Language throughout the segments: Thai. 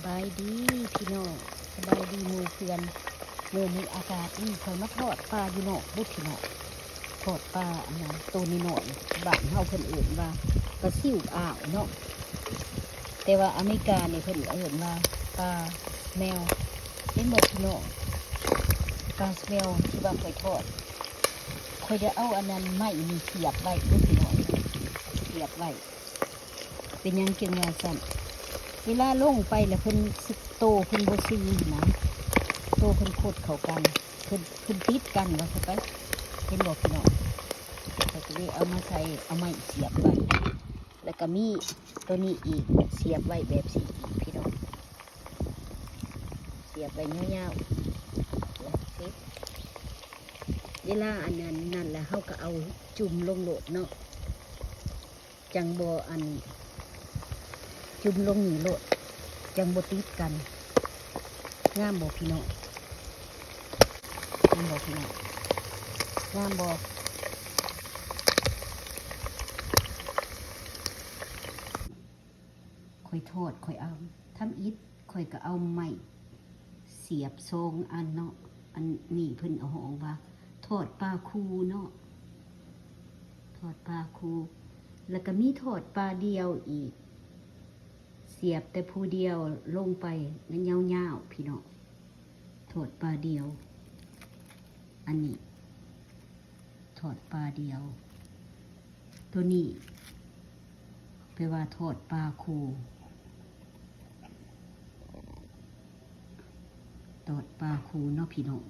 บายดีพี่น้องสบายดีหมู่เพื่อนเมื่อมีอากาศนี่คอยมาทอดปลาอยู่นอกบุพี่น้องทอดปลาอันนั้นตัวนี้หน่อยบ้านเฮาเพิ่นเอื่นว่าปลาซิ่วอ่าวเนาะแต่ว่าอเมริกาเนี่ยเพิ่นเอื่นว่าปลาแมวเป็นบอกพี่น้องปลาแมวที่ว่าคอยทอดคอยจะเอาอันนั้นไม้นี่เสียบไว้บุพี่น้องเสียบไว้เป็นยังเกียงว่าสั่นเวลาลงไปแล้วเพิ่นโตเพิ่นบ่ซีนะโตเพิ่นโคตรเข้ากันเพิ่นติดกันว่าซะไปเห็นบ่พี่น้องก็จะได้เอามาใส่เอาไม้เสียบไว้แล้วก็มีตัวนี้อีกเสียบไว้แบบสีอีกพี่น้องเสียบไว้ยาวๆสิเวลาอันนั้นนั่นแหละเฮาก็เอาจุ่มลงโหลดเนาะจังบ่อันจุ่มลงนี่โลดจังบ่ติดกันงามบ่พี่น้องงามบ่พี่น้องงามบ่ค่อยทอดค่อยเอาทำอิฐค่อยก็เอาไม้เสียบทรงอันเนาะอันนี้เพิ่นเอาห้องว่าทอดปลาคูเนาะทอดปลาคูแล้วก็มีทอดปลาเดียวอีกเสียบแต่ผู้เดียวลงไปนั่นยาวๆพี่น้องทอดปลาเดียวอันนี้ทอดปลาเดียวตัวนี้แปลว่าทอดปลาคูทอดปลาคูเนาะพี่น้อง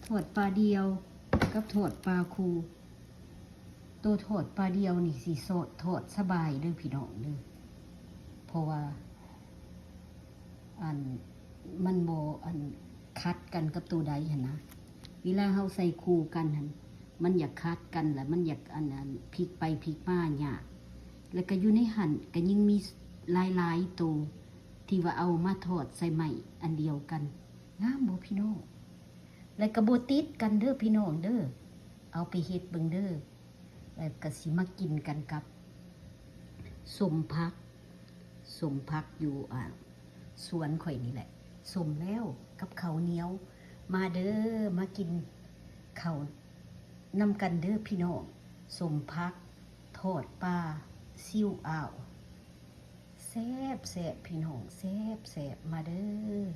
ทอดปลาเดียวกับทอดปลาคูตัวทอดปลาเดียวนี่สิสดทอดสบายเด้อพี่น้องเด้อเพราะว่าอันมันโบอันคัดกันกับตัวใดหั่นนะเวลาเฮาใส่คู่กันหั่นมันอยากคัดกันแหละมันอยากอันนั้นพลิกไปพลิกมาหยากแล้วก็อยู่ในหั่นก็ยิ่งมีหลายๆตัวที่ว่าเอามาทอดใส่ใหม่อันเดียวกันงามบ่พี่น้องแล้วก็บ่ติดกันเด้อพี่น้องเด้อเอาไปเฮ็ดเบิ่งเด้อแล้วก็สิมากินกันกับสมพักอยู่สวนข่อยนี่แหละสมแล้วกับข้าวเหนียวมาเด้อมากินข้าวนำกันเด้อพี่น้องสมพักทอดปลาซิ่วอ่าวแซ่บพี่น้องแซ่บมาเด้อ